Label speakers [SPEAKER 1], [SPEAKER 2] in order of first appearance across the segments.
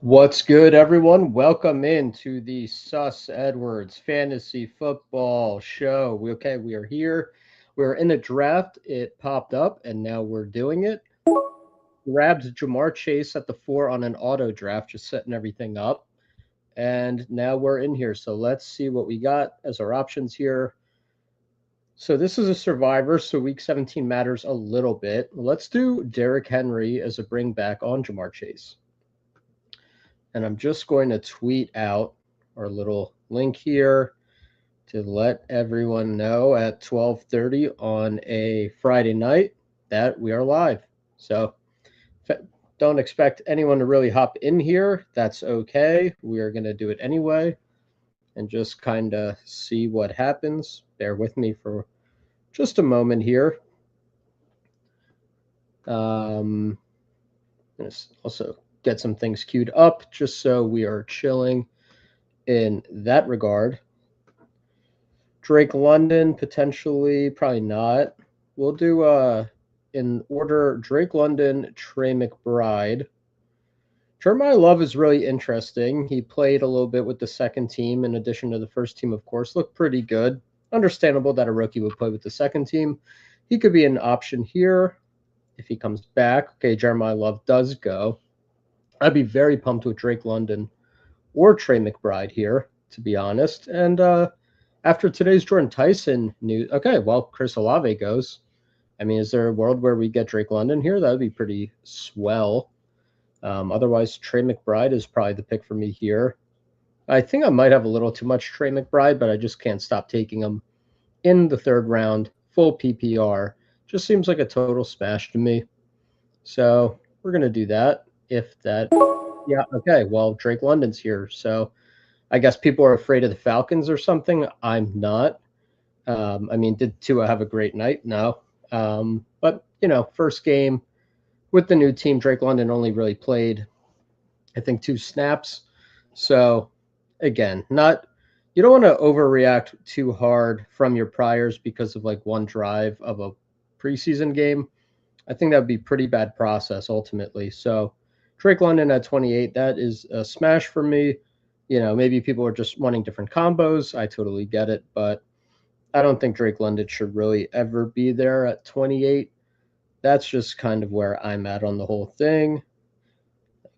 [SPEAKER 1] What's good, everyone? Welcome into the Sus Edwards Fantasy Football Show. We are here. We're in a draft. It popped up, and now we're doing it. Grabbed Jamar Chase at the 4 on an auto draft, just setting everything up. And now we're in here. So let's see what we got as our options here. So this is a survivor, so week 17 matters a little bit. Let's do Derrick Henry as a bring back on Jamar Chase. And I'm just going to tweet out our little link here to let everyone know at 12:30 on a Friday night that we are live. So don't expect anyone to really hop in here. That's okay. We are going to do it anyway and just kind of see what happens. Bear with me for just a moment here. Um, also get some things queued up just so we are chilling in that regard. Drake London, potentially, probably not. We'll do in order Drake London, Trey McBride. Jeremiah Love is really interesting. He played a little bit with the second team in addition to the first team, of course. Looked pretty good. Understandable that a rookie would play with the second team. He could be an option here if he comes back. Okay, Jeremiah Love does go. I'd be very pumped with Drake London or Trey McBride here, to be honest. And after today's Jordan Tyson news, okay, well, Chris Olave goes. I mean, is there a world where we get Drake London here? That would be pretty swell. Otherwise, Trey McBride is probably the pick for me here. I think I might have a little too much Trey McBride, but I just can't stop taking him in the third round, full PPR. Just seems like a total smash to me. So we're going to do that. If that, yeah, okay, well, Drake London's here. So I guess people are afraid of the Falcons or something. I'm not. I mean, did Tua have a great night? No. But, first game with the new team, Drake London only really played, I think, 2 snaps. So, again, not, you don't want to overreact too hard from your priors because of like one drive of a preseason game. I think that would be pretty bad process ultimately. So, Drake London at 28, that is a smash for me. Maybe people are just wanting different combos. I totally get it, but I don't think Drake London should really ever be there at 28. That's just kind of where I'm at on the whole thing.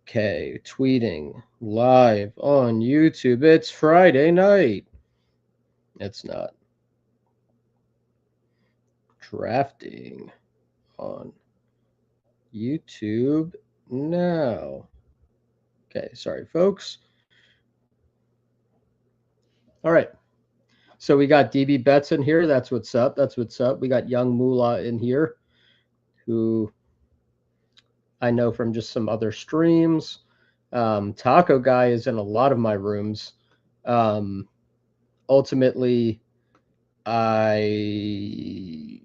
[SPEAKER 1] Okay, tweeting live on YouTube. It's Friday night. It's not. Drafting on YouTube now. Okay, sorry, folks. All right. So we got DB Betts in here. That's what's up. That's what's up. We got Young Moolah in here, who I know from just some other streams. Taco Guy is in a lot of my rooms. Um, Ultimately, I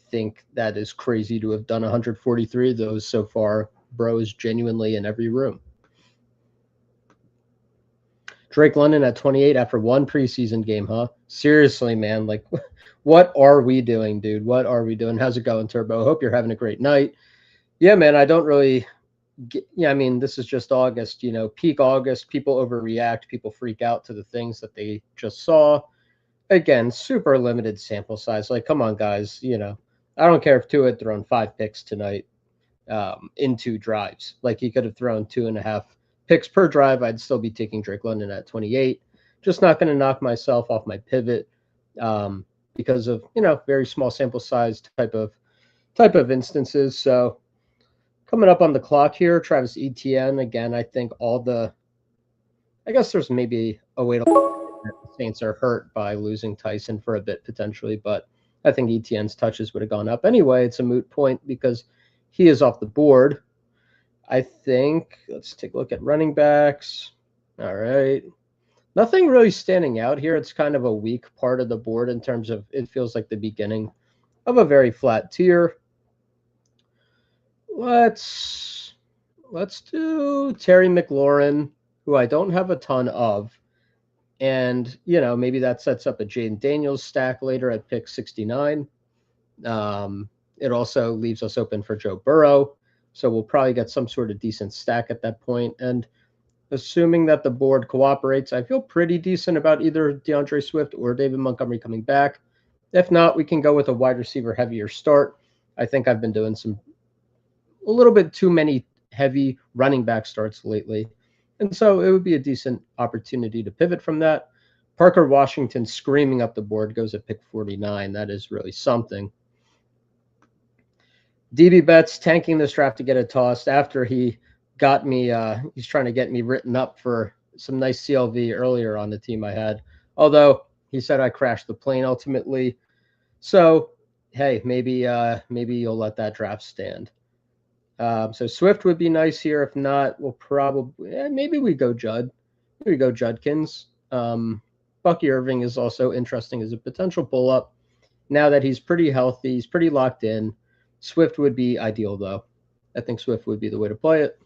[SPEAKER 1] think that is crazy to have done 143 of those so far. Bro is genuinely in every room. Drake London at 28 after one preseason game, huh? Seriously, man. Like, what are we doing, dude? What are we doing? How's it going, Turbo? Hope you're having a great night. Yeah, man, I don't really I mean, this is just August, peak August. People overreact. People freak out to the things that they just saw. Again, super limited sample size. Like, come on, guys. I don't care if Tua had thrown 5 picks tonight in 2 drives. Like, he could have thrown 2.5 picks per drive. I'd still be taking Drake London at 28. Just not going to knock myself off my pivot because of very small sample size type of instances. So coming up on the clock here, Travis Etienne again. I guess there's maybe a way to the Saints are hurt by losing Tyson for a bit potentially, but I think Etienne's touches would have gone up anyway. It's a moot point because he is off the board. I think let's take a look at running backs. All right. Nothing really standing out here. It's kind of a weak part of the board in terms of it feels like the beginning of a very flat tier. Let's do Terry McLaurin, who I don't have a ton of. And, maybe that sets up a Jaden Daniels stack later at pick 69. It also leaves us open for Joe Burrow. So we'll probably get some sort of decent stack at that point. And assuming that the board cooperates, I feel pretty decent about either DeAndre Swift or David Montgomery coming back. If not, we can go with a wide receiver heavier start. I think I've been doing a little bit too many heavy running back starts lately. And so it would be a decent opportunity to pivot from that. Parker Washington screaming up the board goes at pick 49. That is really something. DB Betts tanking this draft to get it tossed after he got me. He's trying to get me written up for some nice CLV earlier on the team I had. Although he said I crashed the plane ultimately. So, hey, maybe you'll let that draft stand. So Swift would be nice here. If not, we'll probably maybe we go Judd. Maybe we go Judkins. Bucky Irving is also interesting as a potential pull up. Now that he's pretty healthy, he's pretty locked in. Swift would be ideal though. I think Swift would be the way to play it.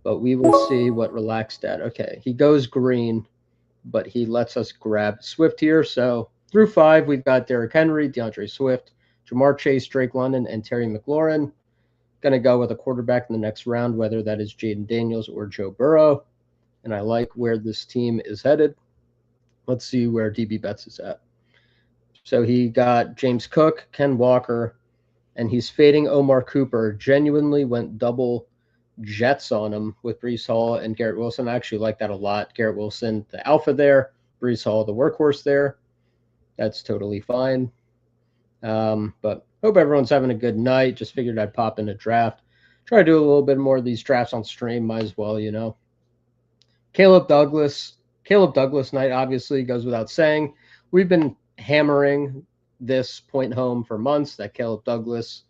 [SPEAKER 1] But we will see what relaxed at. Okay, he goes green, but he lets us grab Swift here. So through 5, we've got Derrick Henry, DeAndre Swift, Jamar Chase, Drake London, and Terry McLaurin. Going to go with a quarterback in the next round, whether that is Jaden Daniels or Joe Burrow. And I like where this team is headed. Let's see where DB Betts is at. So he got James Cook, Ken Walker, and he's fading Omar Cooper. Genuinely went double Jets on him with Breece Hall and Garrett Wilson. I actually like that a lot. Garrett Wilson, the alpha there. Breece Hall, the workhorse there. That's totally fine. But hope everyone's having a good night. Just figured I'd pop in a draft. Try to do a little bit more of these drafts on stream. Might as well, you know. Caleb Douglas night obviously goes without saying. We've been hammering this point home for months that Caleb Douglas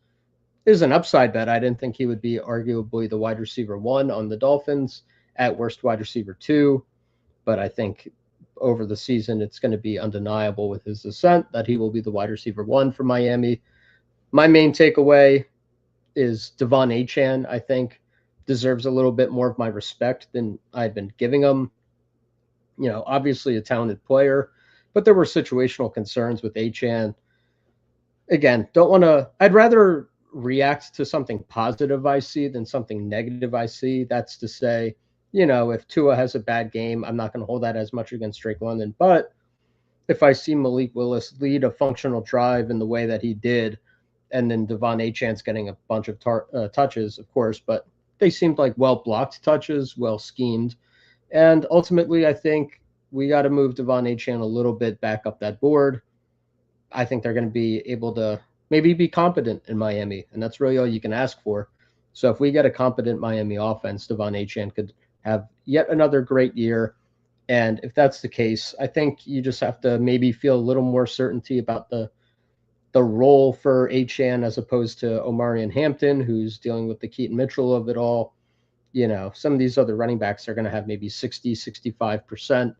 [SPEAKER 1] is an upside bet. I didn't think he would be arguably the wide receiver 1 on the Dolphins, at worst wide receiver 2. But I think over the season, it's going to be undeniable with his ascent that he will be the wide receiver 1 for Miami. My main takeaway is Devon Achane, I think, deserves a little bit more of my respect than I've been giving him. You know, obviously a talented player, but there were situational concerns with Achane. Again, I'd rather react to something positive I see than something negative I see. That's to say, you know, if Tua has a bad game, I'm not going to hold that as much against Drake London. But if I see Malik Willis lead a functional drive in the way that he did, and then Devon Achane's getting a bunch of touches, of course, but they seemed like well-blocked touches, well-schemed. And ultimately, I think we got to move Devon Achane a little bit back up that board. I think they're going to be able to maybe be competent in Miami, and that's really all you can ask for. So if we get a competent Miami offense, Devon Achane could have yet another great year. And if that's the case, I think you just have to maybe feel a little more certainty about the role for Achane as opposed to Omarion Hampton, who's dealing with the Keaton Mitchell of it all. You know, some of these other running backs are going to have maybe 60, 65%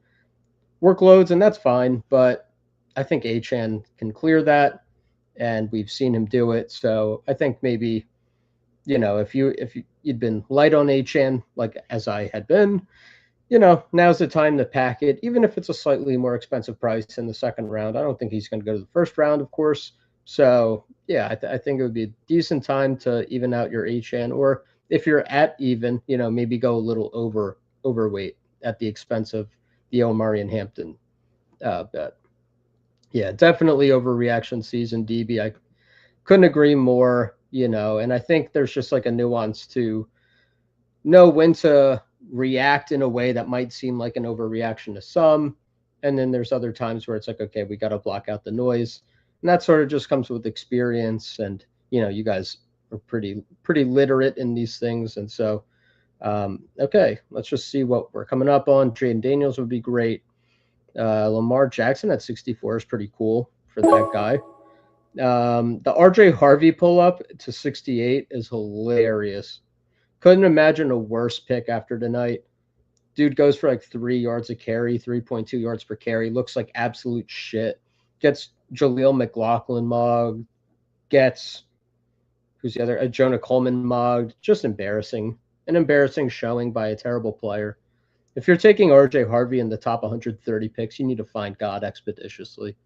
[SPEAKER 1] workloads, and that's fine. But I think Achane can clear that, and we've seen him do it. So I think maybe, you know, if you'd been light on Achane, like as I had been, you know, now's the time to pack it, even if it's a slightly more expensive price in the second round. I don't think he's going to go to the first round, of course. So, yeah, I think it would be a decent time to even out your Achane. Or if you're at even, you know, maybe go a little overweight at the expense of the Omarion Hampton bet. Yeah, definitely overreaction season, DB. I couldn't agree more, you know, and I think there's just like a nuance to know when to react in a way that might seem like an overreaction to some. And then there's other times where it's like, okay, we got to block out the noise. And that sort of just comes with experience. And, you know, you guys are pretty literate in these things. And so, okay, let's just see what we're coming up on. Jaden Daniels would be great. Lamar Jackson at 64 is pretty cool for that guy. The RJ Harvey pull up to 68 is hilarious. Couldn't imagine a worse pick after tonight. Dude goes for like 3 yards a carry, 3.2 yards per carry. Looks like absolute shit. Gets Jaleel McLaughlin mogged. Gets, who's the other? Jonah Coleman mogged. Just embarrassing. An embarrassing showing by a terrible player. If you're taking RJ Harvey in the top 130 picks, you need to find God expeditiously.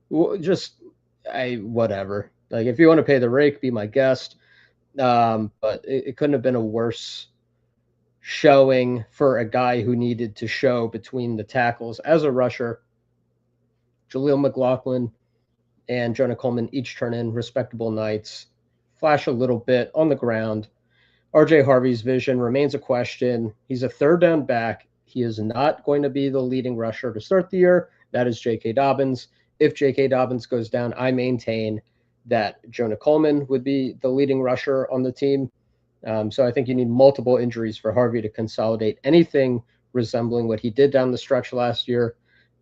[SPEAKER 1] Whatever. Like, if you want to pay the rake, be my guest. But it couldn't have been a worse showing for a guy who needed to show between the tackles as a rusher. Jaleel McLaughlin and Jonah Coleman each turn in respectable nights, flash a little bit on the ground. RJ Harvey's vision remains a question. He's a third down back. He is not going to be the leading rusher to start the year. That is J.K. Dobbins. If J.K. Dobbins goes down, I maintain that Jonah Coleman would be the leading rusher on the team. So I think you need multiple injuries for Harvey to consolidate anything resembling what he did down the stretch last year.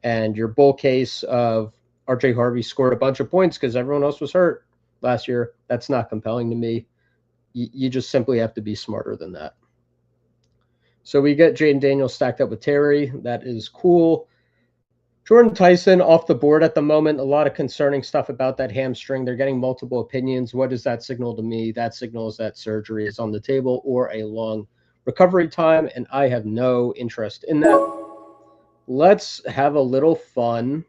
[SPEAKER 1] And your bull case of RJ Harvey scored a bunch of points because everyone else was hurt last year, that's not compelling to me. You just simply have to be smarter than that. So we get Jaden Daniels stacked up with Terry. That is cool. Jordan Tyson off the board at the moment. A lot of concerning stuff about that hamstring. They're getting multiple opinions. What does that signal to me? That signals that surgery is on the table or a long recovery time, and I have no interest in that. Let's have a little fun.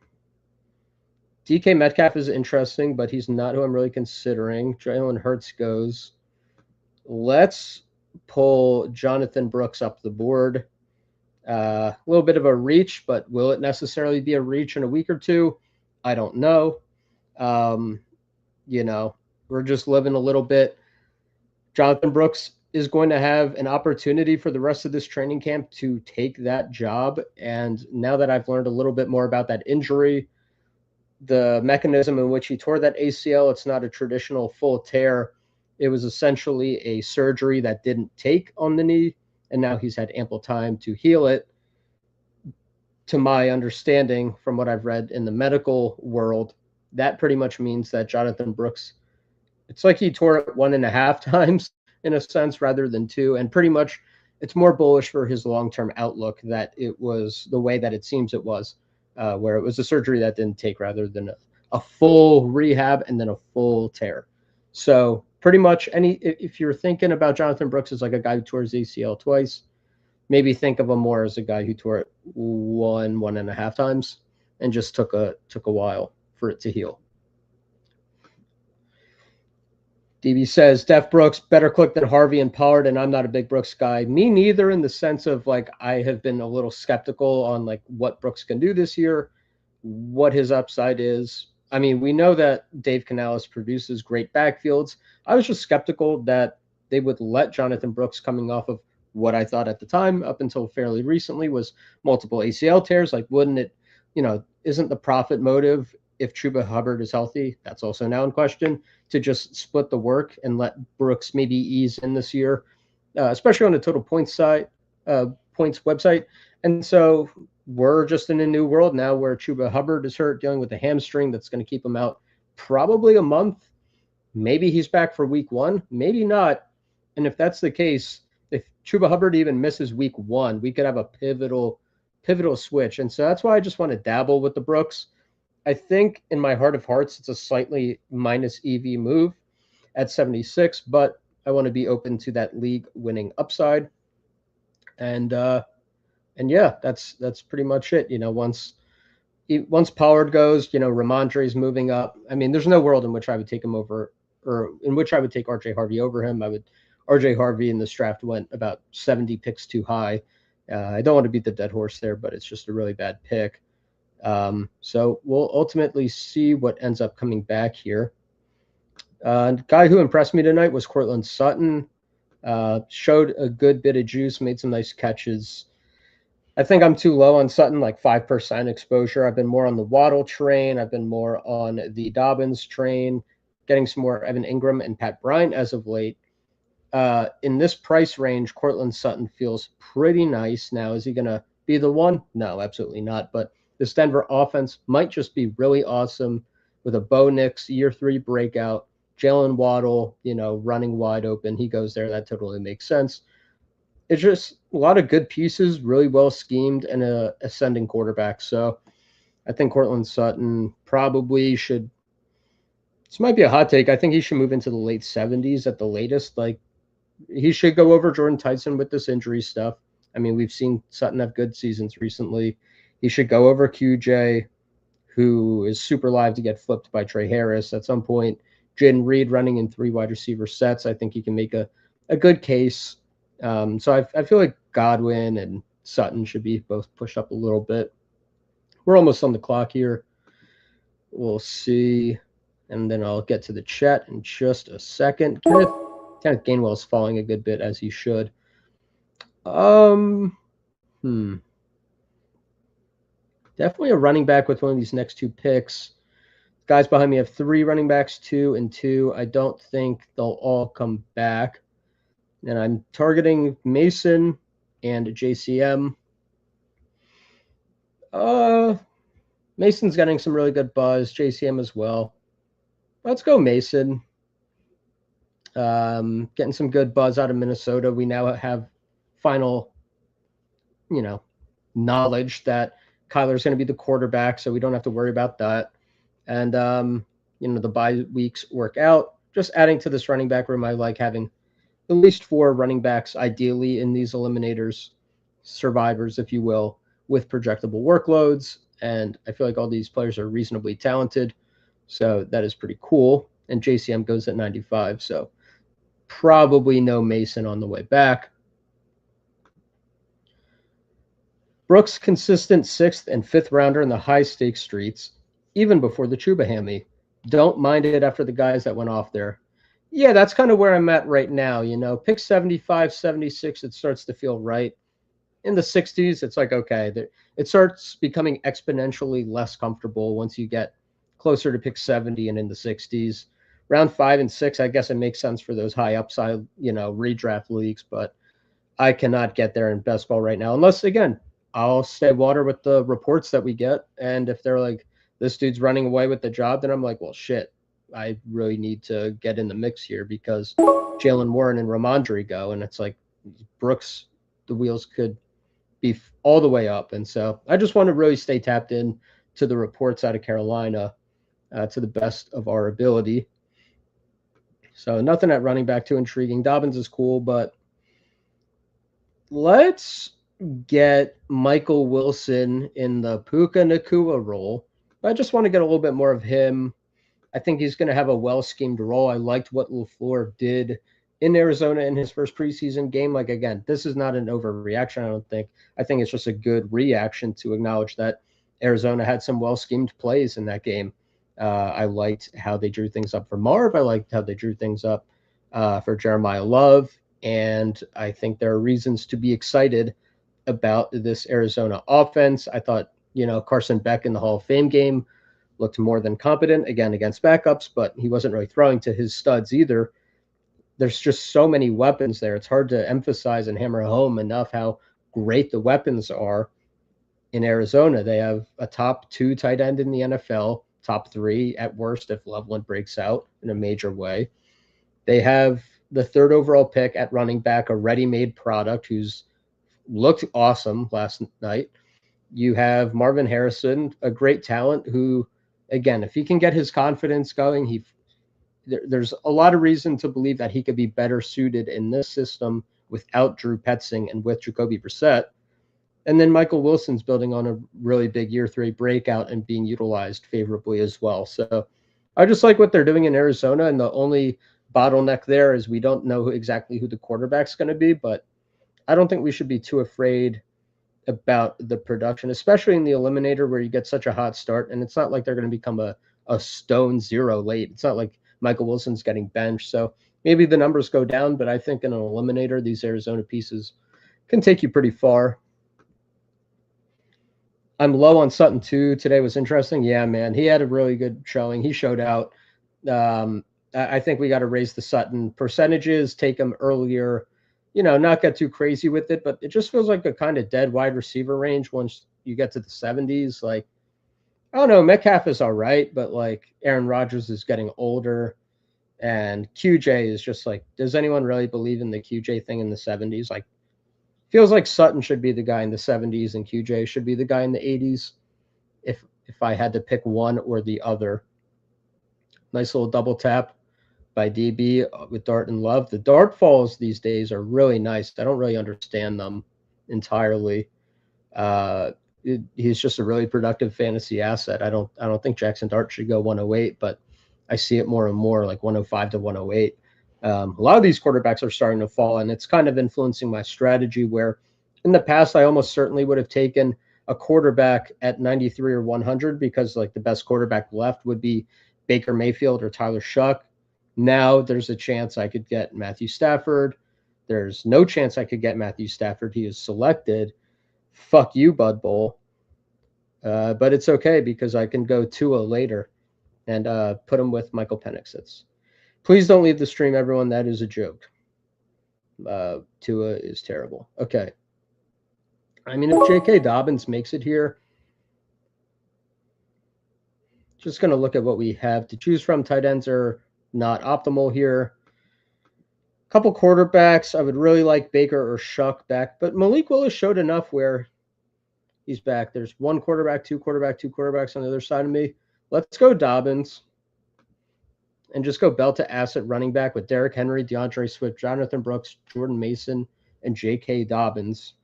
[SPEAKER 1] DK Metcalf is interesting, but he's not who I'm really considering. Jalen Hurts goes. Let's pull Jonathan Brooks up the board. A little bit of a reach, but will it necessarily be a reach in a week or two? I don't know. We're just living a little bit. Jonathan Brooks is going to have an opportunity for the rest of this training camp to take that job. And now that I've learned a little bit more about that injury, the mechanism in which he tore that ACL, it's not a traditional full tear. It was essentially a surgery that didn't take on the knee, and now he's had ample time to heal it. To my understanding, from what I've read in the medical world, that pretty much means that Jonathan Brooks, it's like he tore it 1.5 times in a sense rather than 2. And pretty much it's more bullish for his long-term outlook that it was the way that it seems it was, where it was a surgery that didn't take rather than a full rehab and then a full tear. So pretty much if you're thinking about Jonathan Brooks as like a guy who tore his ACL twice, maybe think of him more as a guy who tore it 1.5 times and just took a while for it to heal. DB says, Def Brooks, better click than Harvey and Pollard, and I'm not a big Brooks guy. Me neither, in the sense of, like, I have been a little skeptical on, like, what Brooks can do this year, what his upside is. I mean, we know that Dave Canales produces great backfields. I was just skeptical that they would let Jonathan Brooks, coming off of what I thought at the time, up until fairly recently, was multiple ACL tears. Like, wouldn't it, isn't the profit motive if Chuba Hubbard is healthy? That's also now in question, to just split the work and let Brooks maybe ease in this year, especially on the total points side, points website. And so we're just in a new world now where Chuba Hubbard is hurt, dealing with a hamstring that's going to keep him out probably a month. Maybe he's back for week 1, maybe not. And if that's the case, if Chuba Hubbard even misses week 1, we could have a pivotal switch. And so that's why I just want to dabble with the Brooks. I think in my heart of hearts, it's a slightly minus EV move at 76, but I want to be open to that league winning upside. And yeah, that's pretty much it. Once Pollard goes, Ramondre's moving up. I mean, there's no world in which I would take him over, or in which I would take RJ Harvey over him. RJ Harvey in this draft went about 70 picks too high. I don't want to beat the dead horse there, but it's just a really bad pick. So we'll ultimately see what ends up coming back here. The guy who impressed me tonight was Courtland Sutton. Showed a good bit of juice, made some nice catches. I think I'm too low on Sutton, like 5% exposure. I've been more on the Waddle train. I've been more on the Dobbins train, getting some more Evan Ingram and Pat Bryant as of late. In this price range, Courtland Sutton feels pretty nice. Now, is he going to be the one? No, absolutely not. But this Denver offense might just be really awesome with a Bo Nix year 3 breakout. Jalen Waddle, running wide open. He goes there. That totally makes sense. It's just a lot of good pieces, really well schemed, and a ascending quarterback. So I think Courtland Sutton probably should. This might be a hot take. I think he should move into the late 70s at the latest. Like, he should go over Jordan Tyson with this injury stuff. I mean, we've seen Sutton have good seasons recently. He should go over QJ, who is super live to get flipped by Trey Harris at some point. Jaden Reed running in 3 wide receiver sets. I think he can make a good case. So I feel like Godwin and Sutton should be both pushed up a little bit. We're almost on the clock here. We'll see. And then I'll get to the chat in just a second. Kenneth Gainwell's falling a good bit, as he should. Definitely a running back with one of these next two picks. Guys behind me have 3 running backs, 2 and 2. I don't think they'll all come back. And I'm targeting Mason and JCM. Mason's getting some really good buzz. JCM as well. Let's go Mason. Getting some good buzz out of Minnesota. We now have final, knowledge that Kyler's going to be the quarterback, so we don't have to worry about that. And, the bye weeks work out. Just adding to this running back room, I like having at least 4 running backs, ideally, in these eliminators, survivors, if you will, with projectable workloads. And I feel like all these players are reasonably talented, so that is pretty cool. And JCM goes at 95, so probably no Mason on the way back. Brooks, consistent 6th and 5th rounder in the high-stakes streets, even before the Chuba hammy. Don't mind it after the guys that went off there. Yeah, that's kind of where I'm at right now. Pick 75, 76, it starts to feel right. In the 60s, it's like, okay, it starts becoming exponentially less comfortable once you get closer to pick 70 and in the 60s. Round 5 and 6, I guess it makes sense for those high upside, redraft leagues, but I cannot get there in best ball right now. Unless, again, I'll stay water with the reports that we get. And if they're like, this dude's running away with the job, then I'm like, well, shit, I really need to get in the mix here because Jaylen Warren and Ramondre go. And it's like Brooks, the wheels could be all the way up. And so I just want to really stay tapped in to the reports out of Carolina to the best of our ability. So nothing at running back too intriguing. Dobbins is cool, but let's get Michael Wilson in the Puka Nacua role. I just want to get a little bit more of him. I think he's going to have a well-schemed role. I liked what LaFleur did in Arizona in his first preseason game. Like, again, this is not an overreaction, I don't think. I think it's just a good reaction to acknowledge that Arizona had some well-schemed plays in that game. I liked how they drew things up for Marv. I liked how they drew things up for Jeremiah Love. And I think there are reasons to be excited about this Arizona offense. I thought, Carson Beck in the Hall of Fame game looked more than competent, again, against backups, but he wasn't really throwing to his studs either. There's just so many weapons there. It's hard to emphasize and hammer home enough how great the weapons are in Arizona. They have a top 2 tight end in the NFL, top 3 at worst if Loveland breaks out in a major way. They have the 3rd overall pick at running back, a ready-made product who's looked awesome last night. You have Marvin Harrison, a great talent who, again, if he can get his confidence going, there's a lot of reason to believe that he could be better suited in this system without Drew Petzing and with Jacoby Brissett. And then Michael Wilson's building on a really big year 3 breakout and being utilized favorably as well. So I just like what they're doing in Arizona. And the only bottleneck there is we don't know exactly who the quarterback's going to be, but I don't think we should be too afraid about the production, especially in the eliminator where you get such a hot start. And it's not like they're going to become a stone 0 late. It's not like Michael Wilson's getting benched. So maybe the numbers go down, but I think in an eliminator, these Arizona pieces can take you pretty far. I'm low on Sutton too. Today was interesting. Yeah, man, he had a really good showing. He showed out. I think we got to raise the Sutton percentages, take him earlier, not get too crazy with it, but it just feels like a kind of dead wide receiver range once you get to the 70s. Like, I don't know, Metcalf is all right, but like Aaron Rodgers is getting older and QJ is just like, does anyone really believe in the QJ thing in the 70s? Like, feels like Sutton should be the guy in the 70s and QJ should be the guy in the 80s if I had to pick one or the other. Nice little double tap by DB with Dart and Love. The Dart falls these days are really nice. I don't really understand them entirely. He's just a really productive fantasy asset. I don't think Jackson Dart should go 108, but I see it more and more like 105 to 108. A lot of these quarterbacks are starting to fall, and it's kind of influencing my strategy where in the past I almost certainly would have taken a quarterback at 93 or 100 because like the best quarterback left would be Baker Mayfield or Tyler Shuck. Now there's a chance I could get Matthew Stafford. There's no chance I could get Matthew Stafford. He is selected. Fuck you, Bud Bowl. But it's okay because I can go Tua later and put him with Michael Penix. Please don't leave the stream, everyone. That is a joke. Tua is terrible. Okay. I mean, if J.K. Dobbins makes it here, just going to look at what we have to choose from. Tight ends are not optimal here. Couple quarterbacks. I would really like Baker or Shuck back, but Malik Willis showed enough where he's back. There's one quarterback, two quarterbacks on the other side of me. Let's go Dobbins and just go belt to asset running back with Derrick Henry, DeAndre Swift, Jonathan Brooks, Jordan Mason, and J.K. Dobbins.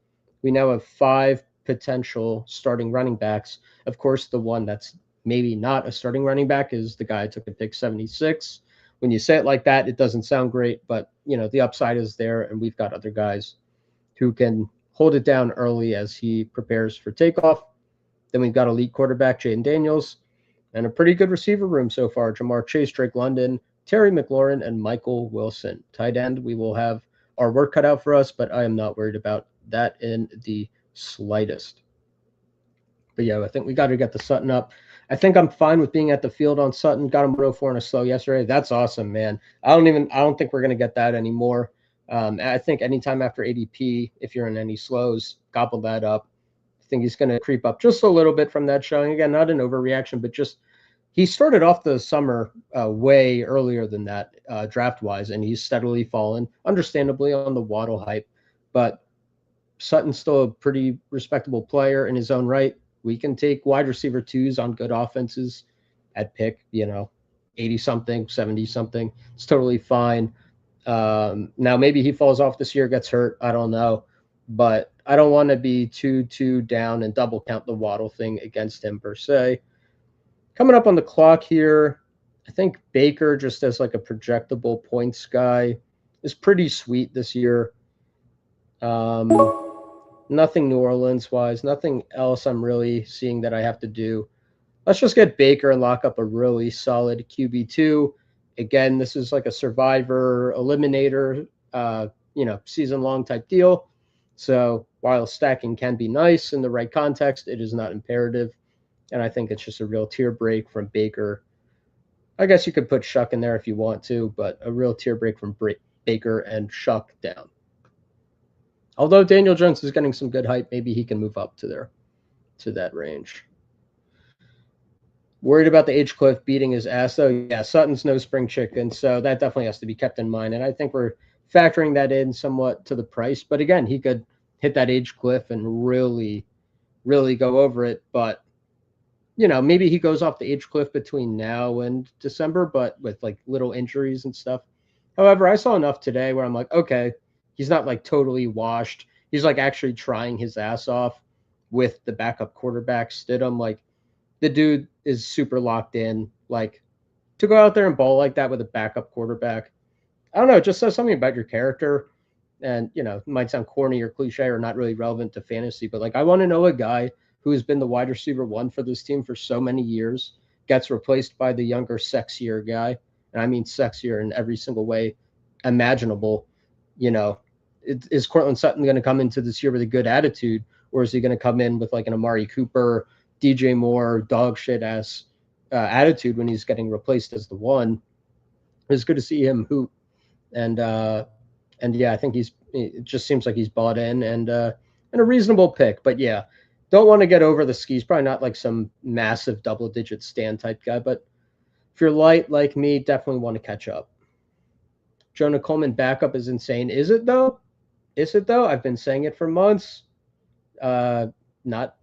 [SPEAKER 1] We now have 5 potential starting running backs. Of course, the one that's maybe not a starting running back is the guy I took at pick 76. When you say it like that, it doesn't sound great, but the upside is there, and we've got other guys who can hold it down early as he prepares for takeoff. Then we've got elite quarterback Jayden Daniels and a pretty good receiver room so far. Ja'Marr Chase, Drake London, Terry McLaurin, and Michael Wilson. Tight end, we will have our work cut out for us, but I am not worried about that in the slightest. But yeah, I think we got to get the Sutton up. I think I'm fine with being at the field on Sutton. Got him 104 in a slow yesterday. That's awesome, man. I don't think we're going to get that anymore. I think anytime after ADP, if you're in any slows, gobble that up. I think he's going to creep up just a little bit from that showing. Again, not an overreaction, but just he started off the summer way earlier than that draft-wise, and he's steadily fallen, understandably, on the Waddle hype. But Sutton's still a pretty respectable player in his own right. We can take wide receiver 2s on good offenses at pick, 80-something, 70-something. It's totally fine. Now, maybe he falls off this year, gets hurt. I don't know. But I don't want to be too down and double count the Waddle thing against him, per se. Coming up on the clock here, I think Baker, just as like a projectable points guy, is pretty sweet this year. Nothing New Orleans-wise, nothing else I'm really seeing that I have to do. Let's just get Baker and lock up a really solid QB2. Again, this is like a survivor, eliminator, season-long type deal. So while stacking can be nice in the right context, it is not imperative. And I think it's just a real tier break from Baker. I guess you could put Shuck in there if you want to, but a real tier break from Baker and Shuck down. Although Daniel Jones is getting some good hype, maybe he can move up to that range. Worried about the age cliff beating his ass, though? Yeah, Sutton's no spring chicken, so that definitely has to be kept in mind. And I think we're factoring that in somewhat to the price. But again, he could hit that age cliff and really, really go over it. But, maybe he goes off the age cliff between now and December, but with like little injuries and stuff. However, I saw enough today where I'm like, okay, he's not like totally washed. He's like actually trying his ass off with the backup quarterback Stidham. Like the dude is super locked in. Like to go out there and ball like that with a backup quarterback, I don't know. It just says something about your character. And, it might sound corny or cliche or not really relevant to fantasy, but like I want to know a guy who has been the wide receiver 1 for this team for so many years gets replaced by the younger, sexier guy. And I mean sexier in every single way imaginable. Is Courtland Sutton going to come into this year with a good attitude, or is he going to come in with like an Amari Cooper, DJ Moore, dog shit ass attitude when he's getting replaced as the 1? It's good to see him hoop, and yeah, I think it just seems like he's bought in and a reasonable pick. But yeah, don't want to get over the skis. Probably not like some massive double-digit stand type guy, but if you're light like me, definitely want to catch up. Jonah Coleman backup is insane. Is it though? I've been saying it for months. Not.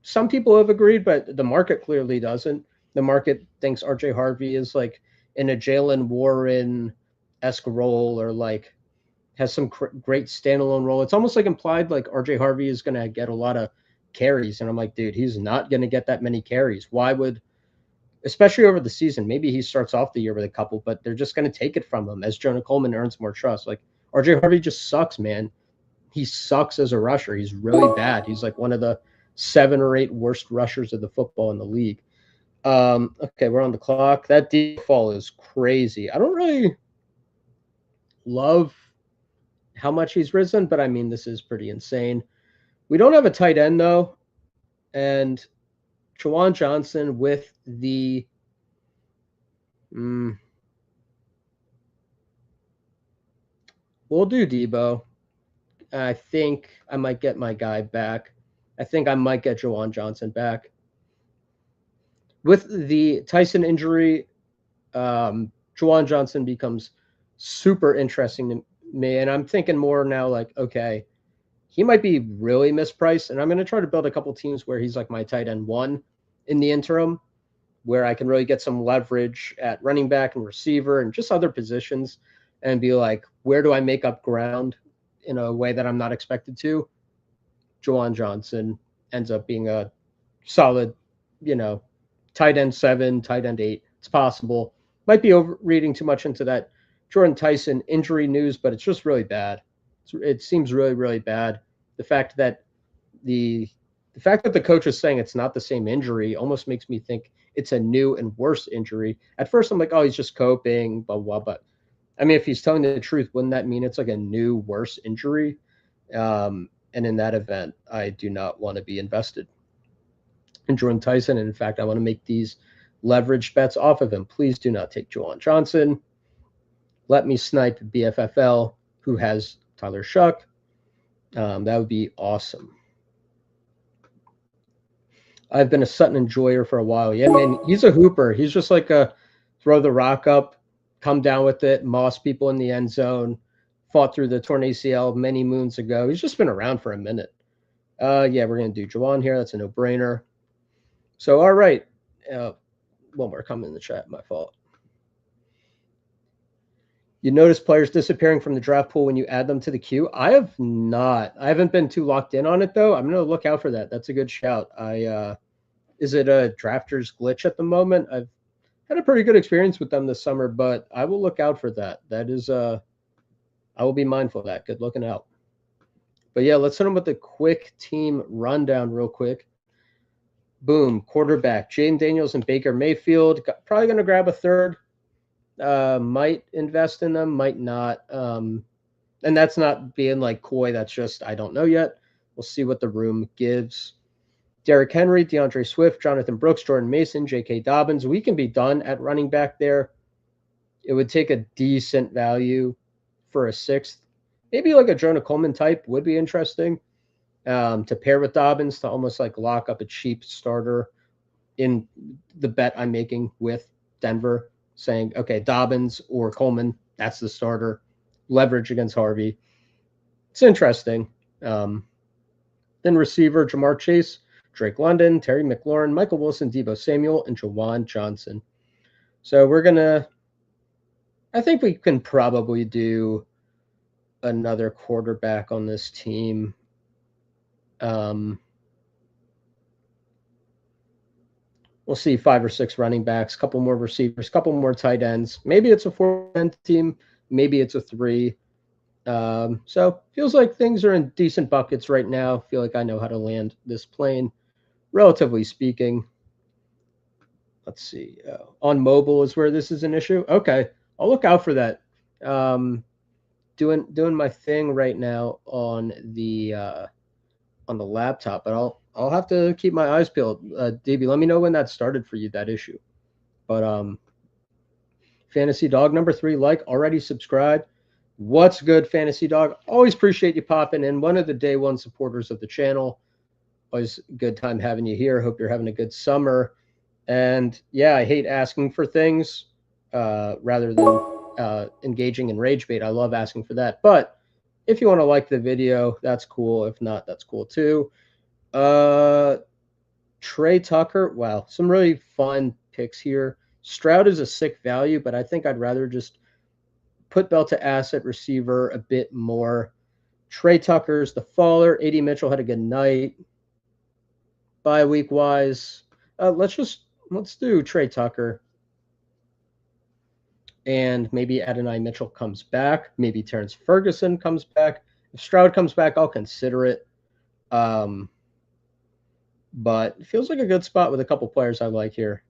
[SPEAKER 1] Some people have agreed, but the market clearly doesn't. The market thinks RJ Harvey is like in a Jalen Warren-esque role, or like has some great standalone role. It's almost like implied like RJ Harvey is going to get a lot of carries, and I'm like, dude, he's not going to get that many carries. Why would especially over the season. Maybe he starts off the year with a couple, but they're just going to take it from him as Jonah Coleman earns more trust. Like RJ Harvey just sucks, man. He sucks as a rusher. He's really bad. He's like one of the 7 or 8 worst rushers of the football in the league. Okay, we're on the clock. That deep fall is crazy. I don't really love how much he's risen, but I mean, this is pretty insane. We don't have a tight end, though. And Juwan Johnson with the we'll do Debo. I think I might get my guy back. I think I might get Juwan Johnson back. With the Tyson injury, Juwan Johnson becomes super interesting to me. And I'm thinking more now like, okay, he might be really mispriced. And I'm going to try to build a couple teams where he's like my tight end 1 in the interim, where I can really get some leverage at running back and receiver and just other positions and be like, where do I make up ground in a way that I'm not expected to? Juwan Johnson ends up being a solid, tight end 7, tight end 8. It's possible. Might be reading too much into that Jordan Tyson injury news, but it's just really bad. It seems really, really bad. The fact that the coach is saying it's not the same injury almost makes me think it's a new and worse injury. At first, I'm like, oh, he's just coping, blah, blah, but I mean, if he's telling the truth, wouldn't that mean it's like a new, worse injury? And in that event, I do not want to be invested in Jordan Tyson. And in fact, I want to make these leveraged bets off of him. Please do not take Juwan Johnson. Let me snipe BFFL, who has Tyler Shuck. That would be awesome. I've been a Sutton enjoyer for a while. Yeah, man, he's a hooper. He's just like a throw the rock up, come down with it, moss people in the end zone, fought through the torn ACL many moons ago. He's just been around for a minute. Yeah, we're going to do Juwan here. That's a no-brainer. So, all right. One more comment in the chat. My fault. You notice players disappearing from the draft pool when you add them to the queue? I have not. I haven't been too locked in on it, though. I'm going to look out for that. That's a good shout. Is it a drafter's glitch at the moment? I've had a pretty good experience with them this summer, but I will look out for that. That is, I will be mindful of that. Good looking out. But yeah, let's hit them with a quick team rundown real quick. Boom, quarterback, Jaden Daniels and Baker Mayfield. Probably going to grab a third. Might invest in them, might not. And that's not being like coy. That's just, I don't know yet. We'll see what the room gives. Derrick Henry, DeAndre Swift, Jonathan Brooks, Jordan Mason, J.K. Dobbins. We can be done at running back there. It would take a decent value for a 6th. Maybe like a Jonah Coleman type would be interesting to pair with Dobbins to almost like lock up a cheap starter in the bet I'm making with Denver, saying, okay, Dobbins or Coleman, that's the starter. Leverage against Harvey. It's interesting. Then receiver, Jamar Chase, Drake London, Terry McLaurin, Michael Wilson, Deebo Samuel, and Juwan Johnson. So we're going to, I think we can probably do another quarterback on this team. We'll see 5 or 6 running backs, couple more receivers, couple more tight ends. Maybe it's a 4-man team. Maybe it's a 3. So feels like things are in decent buckets right now. Feel like I know how to land this plane, relatively speaking. Let's see. On mobile is where this is an issue. Okay, I'll look out for that. Doing my thing right now on the laptop, but I'll have to keep my eyes peeled. DB, let me know when that started for you, that issue. But Fantasy Dog number 3, like, already subscribed. What's good, Fantasy Dog? Always appreciate you popping in. One of the day one supporters of the channel. Always a good time having you here. Hope you're having a good summer. And yeah, I hate asking for things rather than engaging in rage bait. I love asking for that. But if you want to like the video, that's cool. If not, that's cool too. Trey Tucker. Wow, some really fun picks here. Stroud is a sick value, but I think I'd rather just put Bell to asset receiver a bit more. Trey Tucker's the faller. AD Mitchell had a good night. Bye week wise. Let's just Let's do Trey Tucker. And maybe Adonai Mitchell comes back. Maybe Terrence Ferguson comes back. If Stroud comes back, I'll consider it. But it feels like a good spot with a couple players I like here.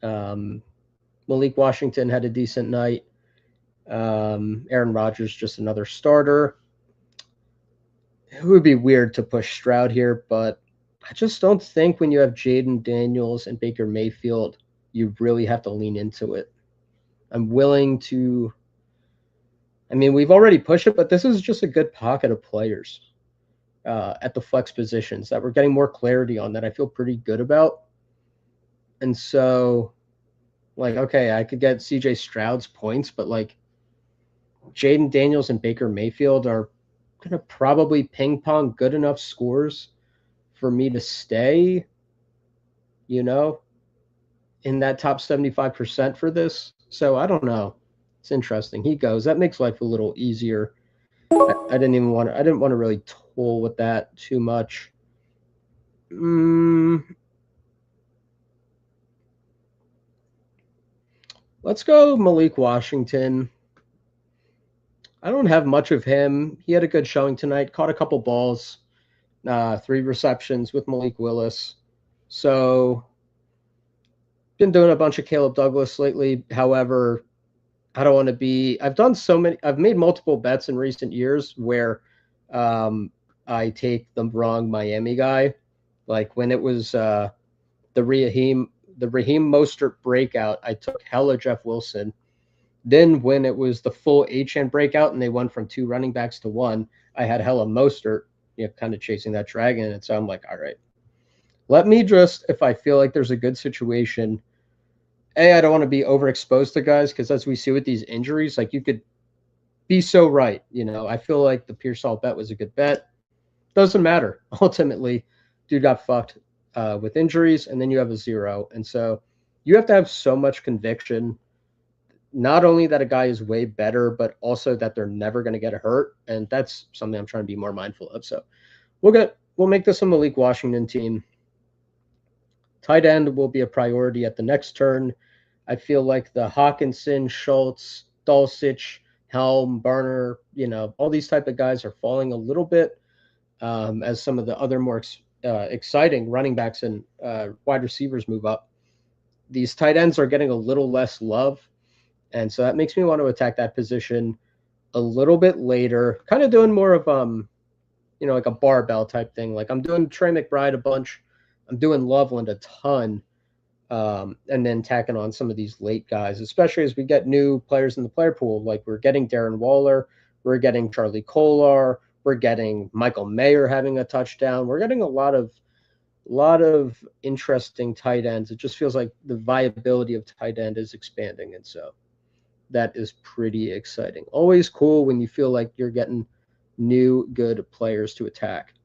[SPEAKER 1] Malik Washington had a decent night. Aaron Rodgers, just another starter. It would be weird to push Stroud here, but I just don't think when you have Jaden Daniels and Baker Mayfield, you really have to lean into it. I'm willing to. I mean, we've already pushed it, but this is just a good pocket of players at the flex positions that we're getting more clarity on that I feel pretty good about. And so, like, okay, I could get CJ Stroud's points, but like Jaden Daniels and Baker Mayfield are going to probably ping pong good enough scores for me to stay, in that top 75% for this. So I don't know. It's interesting. He goes. That makes life a little easier. I didn't want to really toll with that too much. Let's go Malik Washington. I don't have much of him. He had a good showing tonight. Caught a couple balls. 3 receptions with Malik Willis. So been doing a bunch of Caleb Douglas lately. However, I don't want to be. I've made multiple bets in recent years where I take the wrong Miami guy. Like when it was the Raheem Mostert breakout, I took hella Jeff Wilson. Then when it was the full Achane breakout and they went from 2 running backs to 1, I had hella Mostert, kind of chasing that dragon. And so I'm like, all right, let me just, if I feel like there's a good situation, I don't want to be overexposed to guys because as we see with these injuries, like you could be so right. I feel like the Pearsall bet was a good bet. Doesn't matter. Ultimately, dude got fucked with injuries, and then you have a 0. And so you have to have so much conviction, not only that a guy is way better, but also that they're never going to get hurt. And that's something I'm trying to be more mindful of. So we'll make this a Malik Washington team. Tight end will be a priority at the next turn. I feel like the Hawkinson, Schultz, Dulcich, Helm, Barner, all these type of guys are falling a little bit as some of the other more exciting running backs and wide receivers move up. These tight ends are getting a little less love. And so that makes me want to attack that position a little bit later, kind of doing more of, like a barbell type thing. Like I'm doing Trey McBride a bunch. I'm doing Loveland a ton. And then tacking on some of these late guys, especially as we get new players in the player pool. Like we're getting Darren Waller, we're getting Charlie Kolar, we're getting Michael Mayer having a touchdown. We're getting a lot of interesting tight ends. It just feels like the viability of tight end is expanding. And so that is pretty exciting. Always cool when you feel like you're getting new good players to attack.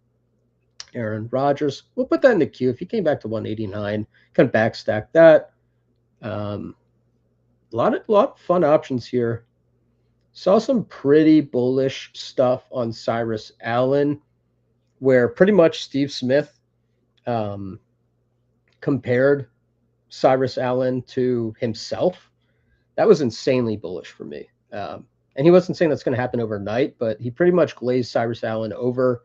[SPEAKER 1] Aaron Rodgers, we'll put that in the queue. If he came back to 189, can backstack that. A lot of fun options here. Saw some pretty bullish stuff on Cyrus Allen, where pretty much Steve Smith compared Cyrus Allen to himself. That was insanely bullish for me. And he wasn't saying that's going to happen overnight, but he pretty much glazed Cyrus Allen over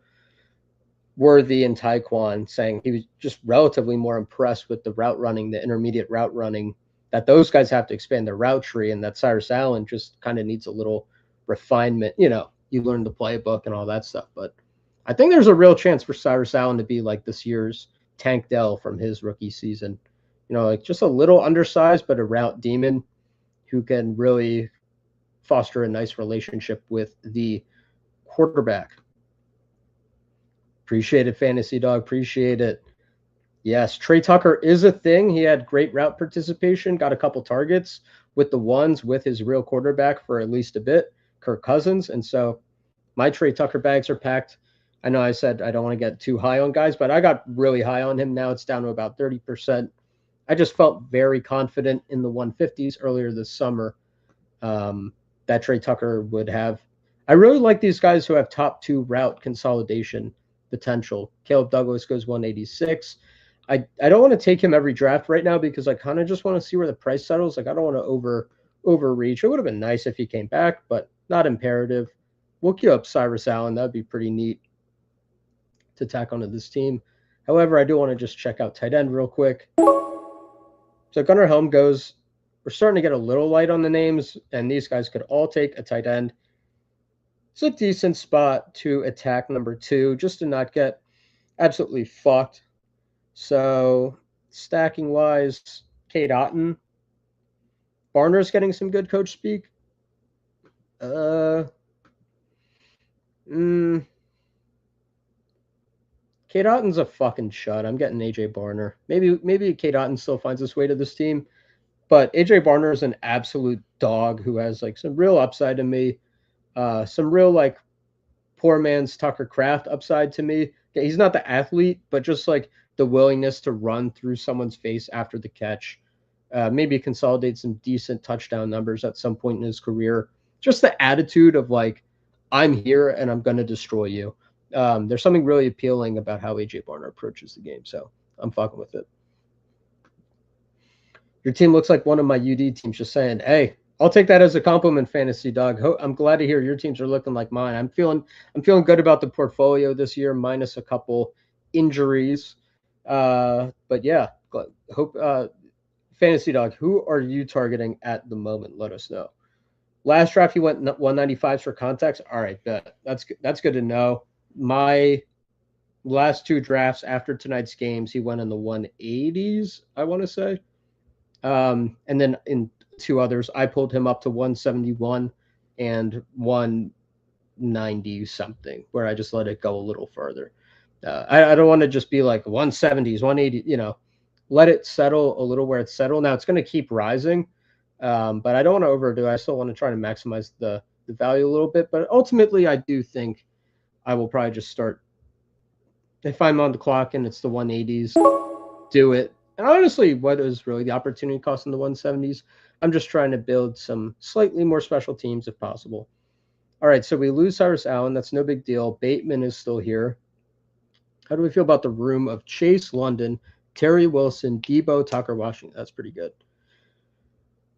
[SPEAKER 1] Worthy and Tyquan, saying he was just relatively more impressed with the route running, the intermediate route running, that those guys have to expand their route tree, and that Cyrus Allen just kind of needs a little refinement. You learn the playbook and all that stuff. But I think there's a real chance for Cyrus Allen to be like this year's Tank Dell from his rookie season. Like just a little undersized, but a route demon who can really foster a nice relationship with the quarterback. Appreciate it, Fantasy Dog. Appreciate it. Yes, Trey Tucker is a thing. He had great route participation, got a couple targets with the ones with his real quarterback for at least a bit, Kirk Cousins. And so my Trey Tucker bags are packed. I know I said I don't want to get too high on guys, but I got really high on him. Now it's down to about 30%. I just felt very confident in the 150s earlier this summer that Trey Tucker would have. I really like these guys who have top 2 route consolidation potential. Caleb Douglas goes 186. I don't want to take him every draft right now because I kind of just want to see where the price settles. Like I don't want to overreach. It would have been nice if he came back, but not imperative. We'll queue up Cyrus Allen. That'd be pretty neat to tack onto this team. However, I do want to just check out tight end real quick. So Gunnar Helm goes. We're starting to get a little light on the names, and these guys could all take a tight end. It's a decent spot to attack number 2, just to not get absolutely fucked. So stacking wise, Cade Otton. Barner's getting some good coach speak. Cade Otton's a fucking shut. I'm getting AJ Barner. Maybe Cade Otton still finds his way to this team, but AJ Barner is an absolute dog who has like some real upside to me. Some real like poor man's Tucker Kraft upside to me. He's not the athlete, but just like the willingness to run through someone's face after the catch. Maybe consolidate some decent touchdown numbers at some point in his career. Just the attitude of like, I'm here and I'm going to destroy you. There's something really appealing about how AJ Barner approaches the game. So I'm fucking with it. Your team looks like one of my UD teams. Just saying, hey, I'll take that as a compliment, Fantasy Dog. I'm glad to hear your teams are looking like mine. I'm feeling good about the portfolio this year, minus a couple injuries. But yeah, hope Fantasy Dog, who are you targeting at the moment? Let us know. Last draft, you went 195s for context. All right, that's good to know. My last 2 drafts after tonight's games, he went in the 180s, I want to say. And then in 2 others, I pulled him up to 171 and 190 something, where I just let it go a little further. I don't want to just be like 170s, 180, let it settle a little where it's settled. Now it's going to keep rising, but I don't want to overdo it. I still want to try to maximize the value a little bit, but ultimately I do think I will probably just start. If I'm on the clock and it's the 180s, do it. And honestly, what is really the opportunity cost in the 170s? I'm just trying to build some slightly more special teams if possible. All right, so we lose Cyrus Allen. That's no big deal. Bateman is still here. How do we feel about the room of Chase London, Terry Wilson, Debo, Tucker, Washington? That's pretty good.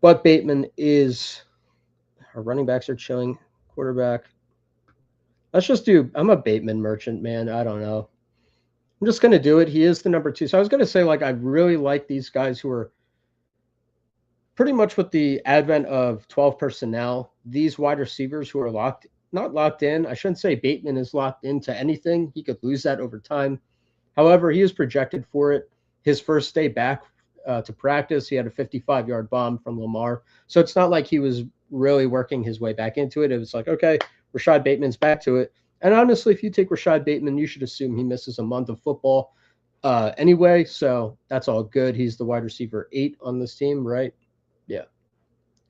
[SPEAKER 1] But Bateman is – our running backs are chilling. Quarterback. Let's just do – I'm a Bateman merchant, man. I don't know. I'm just going to do it. He is the number 2. So I was going to say, like, I really like these guys who are pretty much with the advent of 12 personnel, these wide receivers who are not locked in. I shouldn't say Bateman is locked into anything. He could lose that over time. However, he is projected for it. His first day back to practice, he had a 55-yard bomb from Lamar. So it's not like he was really working his way back into it. It was like, okay, Rashad Bateman's back to it. And honestly, if you take Rashad Bateman, you should assume he misses a month of football anyway. So that's all good. He's the wide receiver 8 on this team, right? Yeah.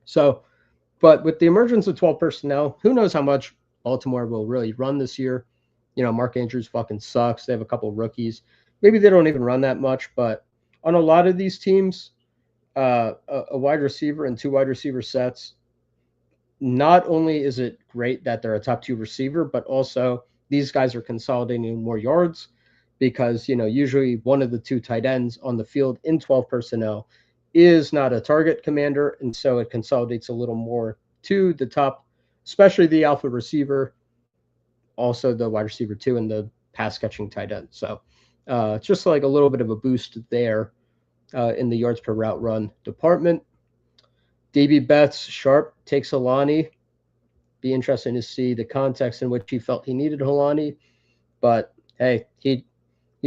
[SPEAKER 1] So, but with the emergence of 12 personnel, who knows how much Baltimore will really run this year. Mark Andrews fucking sucks. They have a couple of rookies. Maybe they don't even run that much, but on a lot of these teams, a wide receiver and 2 wide receiver sets, not only is it great that they're a top 2 receiver, but also these guys are consolidating more yards because, usually one of the 2 tight ends on the field in 12 personnel is not a target commander, and so it consolidates a little more to the top, especially the alpha receiver, also the wide receiver 2 and the pass catching tight end. So it's just like a little bit of a boost there in the yards per route run department. DB Betts, Sharp takes Helani. Be interesting to see the context in which he felt he needed Helani. But hey, he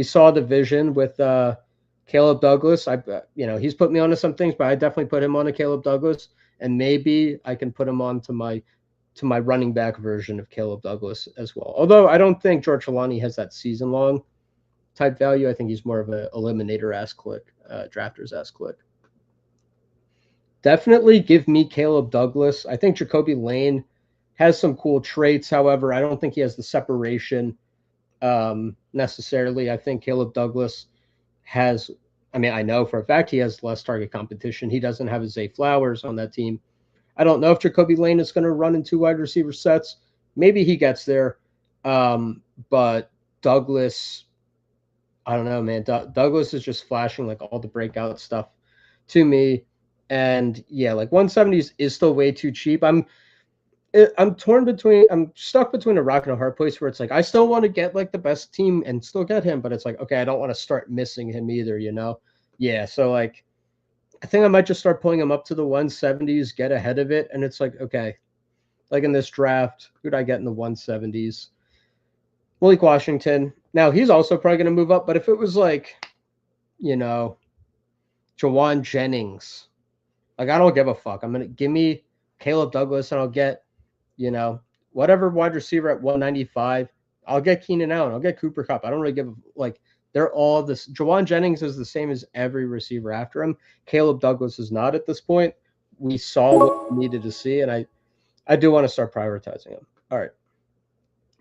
[SPEAKER 1] saw the vision with Caleb Douglas. He's put me onto some things, but I definitely put him on to Caleb Douglas, and maybe I can put him on to my running back version of Caleb Douglas as well. Although I don't think George Helani has that season-long type value. I think he's more of an eliminator-ass click, drafters-ass click. Definitely give me Caleb Douglas. I think Jacoby Lane has some cool traits. However, I don't think he has the separation necessarily. I think Caleb Douglas has, I know for a fact he has less target competition. He doesn't have his Zay Flowers on that team. I don't know if Jacoby Lane is going to run in 2 wide receiver sets. Maybe he gets there. But Douglas, I don't know, man. Douglas is just flashing like all the breakout stuff to me. And yeah, like 170s is still way too cheap. I'm torn between, I'm stuck between a rock and a hard place where it's like I still want to get like the best team and still get him, but it's like, okay, I don't want to start missing him either, you know? Yeah, so like I think I might just start pulling him up to the 170s, get ahead of it, and it's like, okay, like in this draft, who'd I get in the 170s? Malik Washington. Now he's also probably going to move up, but if it was like, you know, Jawan Jennings, like I don't give a fuck. I'm gonna give me Caleb Douglas, and I'll get, you know, whatever wide receiver at 195. I'll get Keenan Allen. I'll get Cooper Kupp. I don't really give like they're all this. Jawan Jennings is the same as every receiver after him. Caleb Douglas is not at this point. We saw what we needed to see, and I do want to start prioritizing him. All right.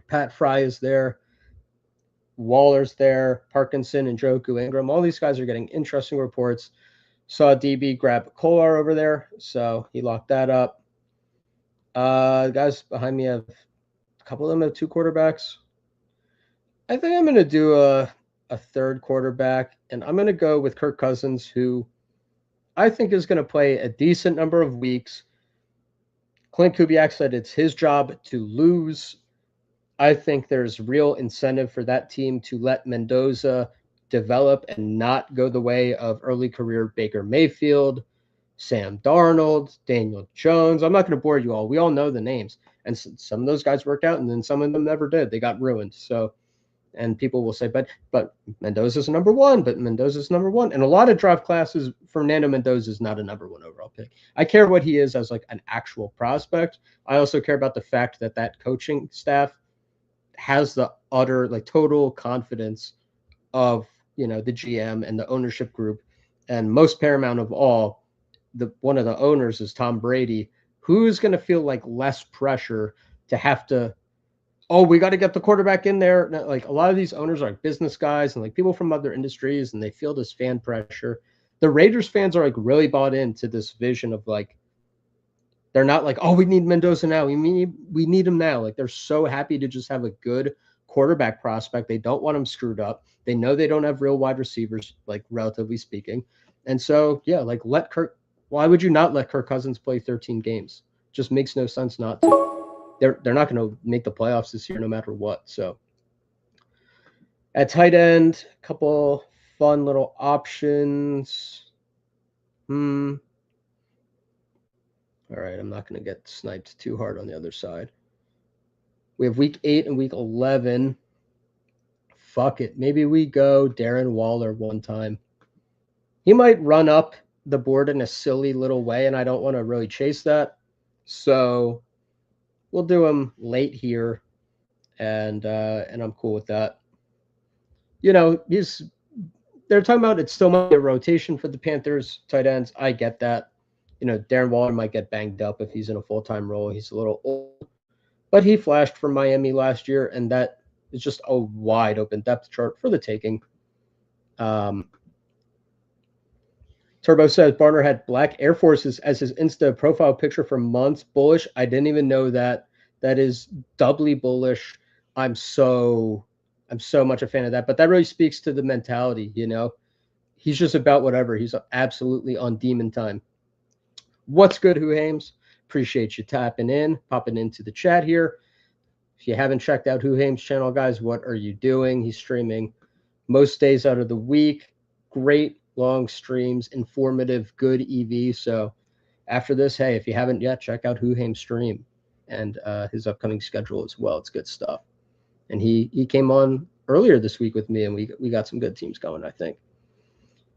[SPEAKER 1] Pat Fry is there. Waller's there. Parkinson and Joku Ingram. All these guys are getting interesting reports. Saw DB grab Kolar over there, so he locked that up. The guys behind me have a couple of them have two quarterbacks. I think I'm going to do a third quarterback, and I'm going to go with Kirk Cousins, who I think is going to play a decent number of weeks. Clint Kubiak said it's his job to lose. I think there's real incentive for that team to let Mendoza develop and not go the way of early career Baker Mayfield, Sam Darnold, Daniel Jones. I'm not going to bore you all. We all know the names. And some of those guys worked out, and then some of them never did. They got ruined. So, and people will say, but Mendoza's number one, but Mendoza's number one. And a lot of draft classes, Fernando Mendoza is not a number one overall pick. I care what he is as like an actual prospect. I also care about the fact that that coaching staff has the utter, like total confidence of, you know, the GM and the ownership group. And most paramount of all, one of the owners is Tom Brady, who's going to feel like less pressure to have to, oh, we got to get the quarterback in there. Like a lot of these owners are like business guys and like people from other industries, and they feel this fan pressure. The Raiders fans are like really bought into this vision of like, they're not like, oh, we need Mendoza now. We need him now. Like they're so happy to just have a good quarterback prospect. They don't want him screwed up. They know they don't have real wide receivers, like relatively speaking. And so, yeah, like why would you not let Kirk Cousins play 13 games? Just makes no sense not to. They're not going to make the playoffs this year no matter what. So at tight end, a couple fun little options. All right, I'm not going to get sniped too hard on the other side. We have week 8 and week 11. Fuck it. Maybe we go Darren Waller one time. He might run up the board in a silly little way, and I don't want to really chase that. So we'll do him late here, and I'm cool with that. You know, they're talking about it still might be a rotation for the Panthers tight ends. I get that. You know, Darren Waller might get banged up if he's in a full-time role. He's a little old, but he flashed for Miami last year, and that is just a wide open depth chart for the taking. Turbo says Barner had black Air Forces as his Insta profile picture for months. Bullish. I didn't even know that. That is doubly bullish. I'm so much a fan of that. But that really speaks to the mentality, you know. He's just about whatever. He's absolutely on demon time. What's good, Who Hames? Appreciate you popping into the chat here. If you haven't checked out Who Hames' channel, guys, what are you doing? He's streaming most days out of the week. Great long streams, informative, good EV. So after this, hey, if you haven't yet, check out Who Hames' stream and his upcoming schedule as well. It's good stuff. And he came on earlier this week with me, and we got some good teams going, I think.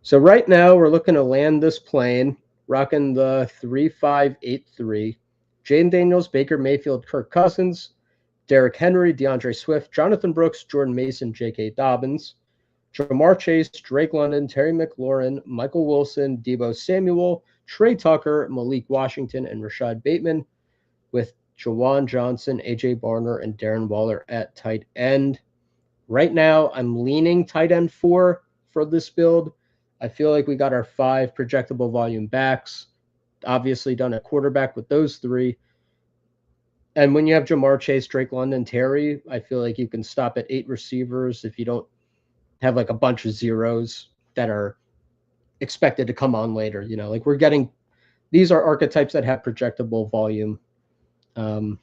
[SPEAKER 1] So right now we're looking to land this plane, rocking the 3-5-8-3. Jaden Daniels, Baker Mayfield, Kirk Cousins, Derrick Henry, DeAndre Swift, Jonathan Brooks, Jordan Mason, J.K. Dobbins, Jamar Chase, Drake London, Terry McLaurin, Michael Wilson, Deebo Samuel, Trey Tucker, Malik Washington, and Rashad Bateman, with Jawan Johnson, A.J. Barner, and Darren Waller at tight end. Right now, I'm leaning tight end 4 for this build. I feel like we got our 5 projectable volume backs. Obviously done a quarterback with those 3. And when you have Jamar Chase, Drake London, Terry, I feel like you can stop at 8 receivers if you don't have like a bunch of zeros that are expected to come on later. Like we're getting, these are archetypes that have projectable volume, um,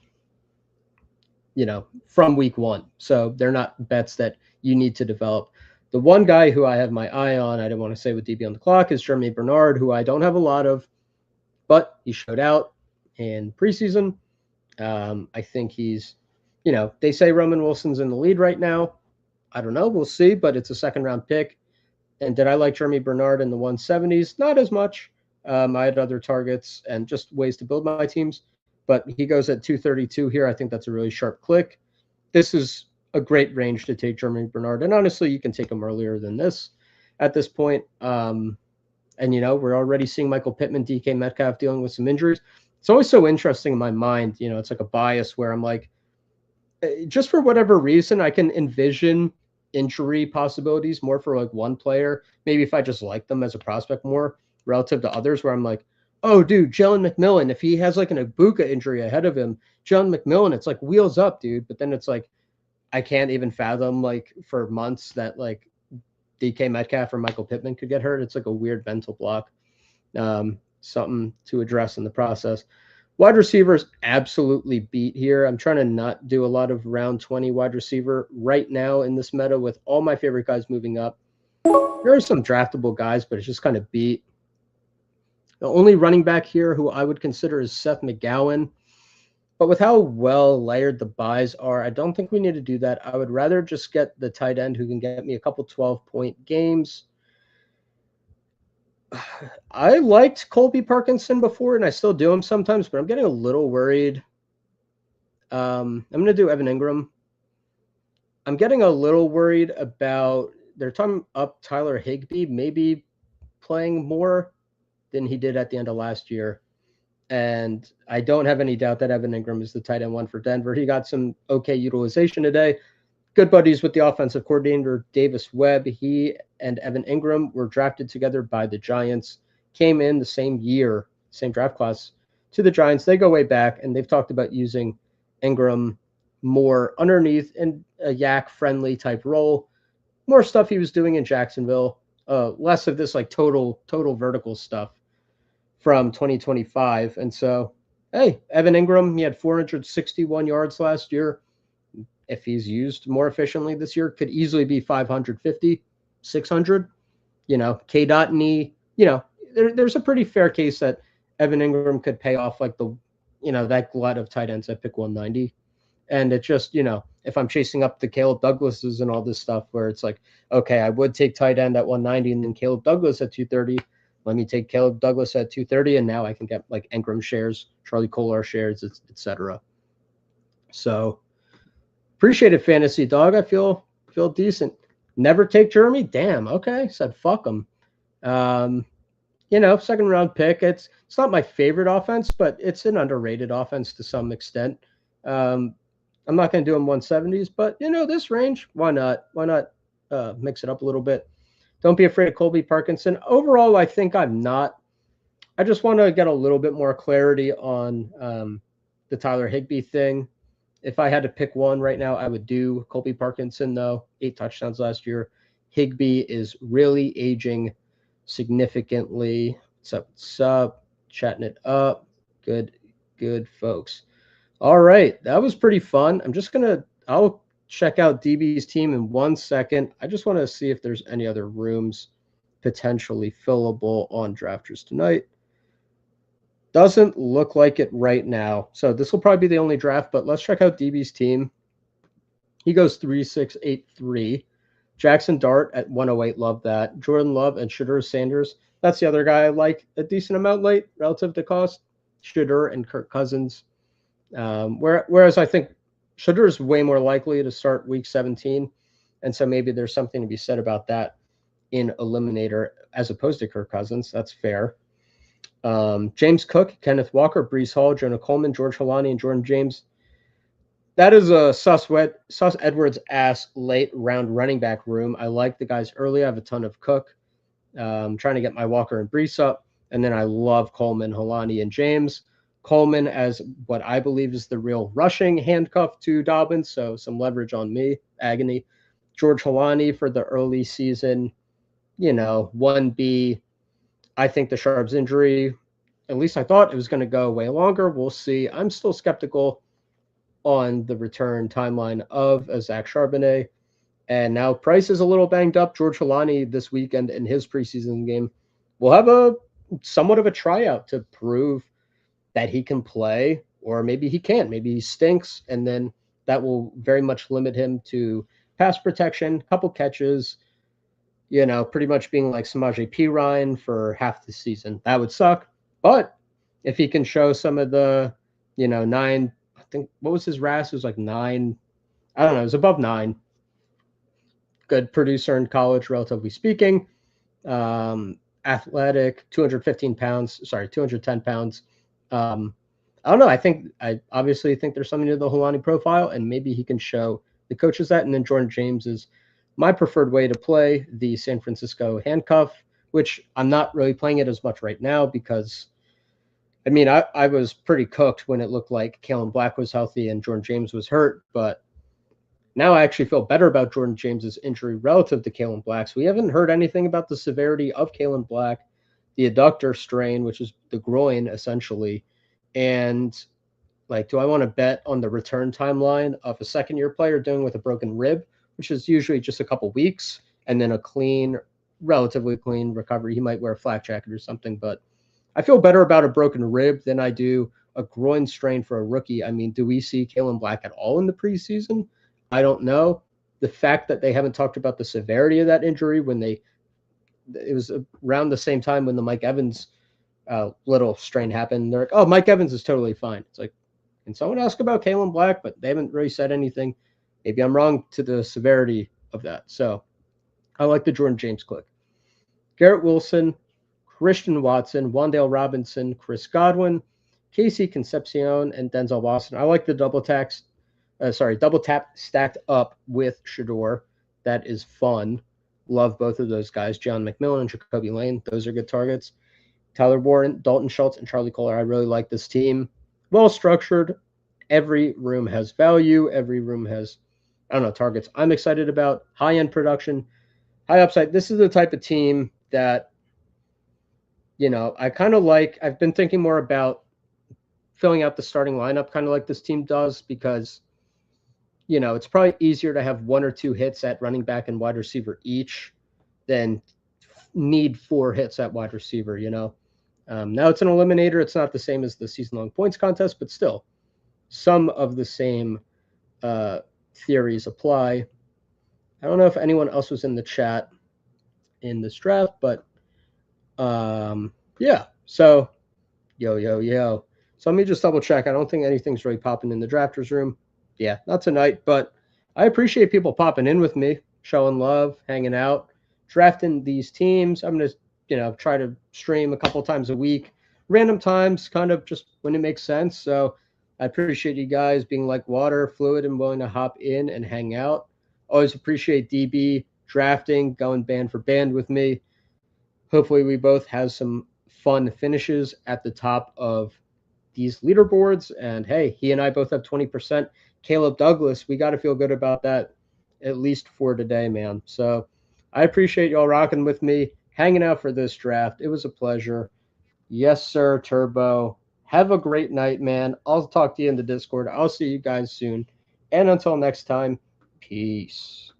[SPEAKER 1] from week one. So they're not bets that you need to develop. The one guy who I have my eye on, I didn't want to say with DB on the clock, is Jeremy Bernard, who I don't have a lot of, but he showed out in preseason. I think he's, they say Roman Wilson's in the lead right now. I don't know. We'll see, but it's a second-round pick. And did I like Jeremy Bernard in the 170s? Not as much. I had other targets and just ways to build my teams. But he goes at 232 here. I think that's a really sharp click. This is a great range to take Jeremy Bernard. And honestly, you can take him earlier than this at this point. And, we're already seeing Michael Pittman, DK Metcalf dealing with some injuries. It's always so interesting in my mind. It's like a bias where I'm like, just for whatever reason, I can envision injury possibilities more for like one player. Maybe if I just like them as a prospect more relative to others, where I'm like, oh, dude, Jalen McMillan, if he has like an Ibuka injury ahead of him, Jalen McMillan, it's like wheels up, dude. But then it's like, I can't even fathom like for months that like DK Metcalf or Michael Pittman could get hurt. It's like a weird mental block. Something to address in the process. Wide receivers absolutely beat here. I'm trying to not do a lot of round 20 wide receiver right now in this meta with all my favorite guys moving up. There are some draftable guys, but it's just kind of beat. The only running back here who I would consider is Seth McGowan. But with how well layered the buys are, I don't think we need to do that. I would rather just get the tight end who can get me a couple 12-point games. I liked Colby Parkinson before, and I still do him sometimes, but I'm getting a little worried. I'm going to do Evan Ingram. I'm getting a little worried about, they're talking up Tyler Higbee maybe playing more than he did at the end of last year. And I don't have any doubt that Evan Ingram is the tight end one for Denver. He got some okay utilization today. Good buddies with the offensive coordinator, Davis Webb. He and Evan Ingram were drafted together by the Giants, came in the same year, same draft class to the Giants. They go way back, and they've talked about using Ingram more underneath in a yak-friendly type role. More stuff he was doing in Jacksonville, less of this like total vertical stuff from 2025. And so, hey, Evan Ingram, he had 461 yards last year. If he's used more efficiently this year, could easily be 550, 600. K-Dot and E, there's a pretty fair case that Evan Ingram could pay off like the, that glut of tight ends at pick 190. And it just, if I'm chasing up the Caleb Douglases and all this stuff where it's like, okay, I would take tight end at 190 and then Caleb Douglas at 230. Let me take Caleb Douglas at 230, and now I can get like Ingram shares, Charlie Kolar shares, etc. So appreciate it, Fantasy Dog. I feel decent. Never take Jeremy? Damn, okay. Said fuck him. Second round pick. It's not my favorite offense, but it's an underrated offense to some extent. I'm not going to do him 170s, but this range, why not? Why not mix it up a little bit? Don't be afraid of Colby Parkinson. Overall, I think I'm not. I just want to get a little bit more clarity on the Tyler Higbee thing. If I had to pick one right now, I would do Colby Parkinson, though. 8 touchdowns last year. Higbee is really aging significantly. What's up? Chatting it up. Good, folks. All right. That was pretty fun. I'll check out DB's team in 1 second. I just want to see if there's any other rooms potentially fillable on Drafters tonight. Doesn't look like it right now. So this will probably be the only draft, but let's check out DB's team. He goes 3-6-8-3. Jackson Dart at 108. Love that. Jordan Love and Shedeur Sanders. That's the other guy I like a decent amount late relative to cost. Shedeur and Kirk Cousins. Whereas I think Shedeur is way more likely to start week 17. And so maybe there's something to be said about that in Eliminator as opposed to Kirk Cousins. That's fair. James Cook, Kenneth Walker, Breece Hall, Jonah Coleman, George Holani, and Jordan James. That is a Sus Edwards ass late round running back room. I like the guys early. I have a ton of Cook. I'm trying to get my Walker and Breece up. And then I love Coleman, Holani, and James. Coleman as what I believe is the real rushing handcuff to Dobbins. So some leverage on me, agony. George Holani for the early season, 1B. I think the Sharps injury, at least I thought it was going to go way longer. We'll see. I'm still skeptical on the return timeline of Zach Charbonnet. And now Price is a little banged up. George Holani this weekend in his preseason game will have a somewhat of a tryout to prove that he can play, or maybe he can't. Maybe he stinks, and then that will very much limit him to pass protection, couple catches, pretty much being like Samaje Perine for half the season. That would suck. But if he can show some of the, 9, I think, what was his RAS? It was like 9. I don't know. It was above 9. Good producer in college, relatively speaking. Athletic, 210 pounds. I don't know. I obviously think there's something to the Holani profile, and maybe he can show the coaches that. And then Jordan James is my preferred way to play the San Francisco handcuff, which I'm not really playing it as much right now because, I was pretty cooked when it looked like Kalen Black was healthy and Jordan James was hurt, but now I actually feel better about Jordan James's injury relative to Kalen Black's. We haven't heard anything about the severity of Kalen Black, the adductor strain, which is the groin essentially. And do I want to bet on the return timeline of a second-year player dealing with a broken rib, which is usually just a couple weeks, and then a relatively clean recovery? He might wear a flak jacket or something, but I feel better about a broken rib than I do a groin strain for a rookie. Do we see Kalen Black at all in the preseason? I don't know. The fact that they haven't talked about the severity of that injury it was around the same time when the Mike Evans little strain happened. They're like, oh, Mike Evans is totally fine. It's like, can someone ask about Kalen Black? But they haven't really said anything. Maybe I'm wrong to the severity of that. So I like the Jordan James click. Garrett Wilson, Christian Watson, Wan'Dale Robinson, Chris Godwin, Casey Concepcion, and Denzel Boston. I like the double tap stacked up with Shedeur. That is fun. Love both of those guys, John McMillan and Jacoby Lane. Those are good targets. Tyler Warren, Dalton Schultz, and Charlie Kolar. I really like this team. Well structured. Every room has value. Every room has, targets I'm excited about. High-end production, high upside. This is the type of team that, I kind of like. I've been thinking more about filling out the starting lineup kind of like this team does because, it's probably easier to have 1 or 2 hits at running back and wide receiver each than need 4 hits at wide receiver, Now it's an eliminator. It's not the same as the season-long points contest, but still some of the same theories apply. I don't know if anyone else was in the chat in this draft, but yeah. So yo. So let me just double check. I don't think anything's really popping in the drafters room. Yeah, not tonight, but I appreciate people popping in with me, showing love, hanging out, drafting these teams. I'm going to, try to stream a couple times a week, random times, kind of just when it makes sense. So I appreciate you guys being like water, fluid, and willing to hop in and hang out. Always appreciate DB drafting, going band for band with me. Hopefully we both have some fun finishes at the top of these leaderboards. And hey, he and I both have 20%. Caleb Douglas, we got to feel good about that, at least for today, man. So I appreciate y'all rocking with me, hanging out for this draft. It was a pleasure. Yes, sir, Turbo. Have a great night, man. I'll talk to you in the Discord. I'll see you guys soon. And until next time, peace.